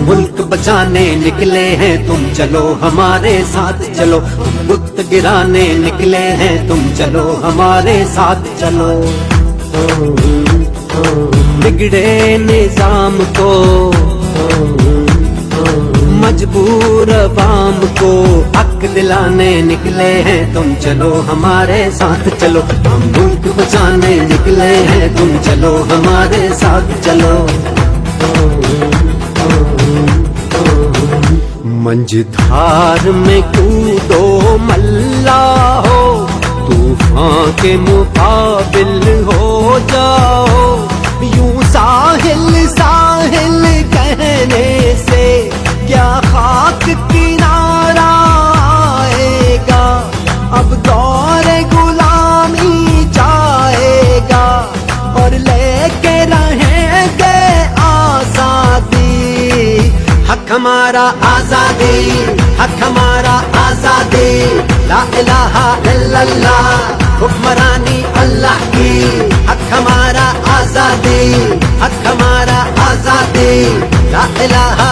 मुल्क बचाने निकले हैं तुम चलो हमारे साथ चलो, बुत गिराने निकले हैं तुम चलो हमारे साथ चलो। बिगड़े निजाम को मजबूर अवाम को हक दिलाने निकले हैं तुम चलो हमारे साथ चलो। हम मुल्क बचाने निकले हैं तुम चलो हमारे साथ चलो। मंझधार में कूदो मल्ला हो, तूफान के मुकाबिल हो जाओ। यूं साहिल साहिल कहने से क्या खाक किनारा आएगा, अब दौर गुलामी जाएगा और लेके रहेंगे आजादी। हक हमारा आजादी, हक हमारा आजादी, ला इलाहा इल्लल्लाह हुक्मरानी अल्लाह की। हक हमारा आजादी, हक हमारा आजादी, ला इलाहा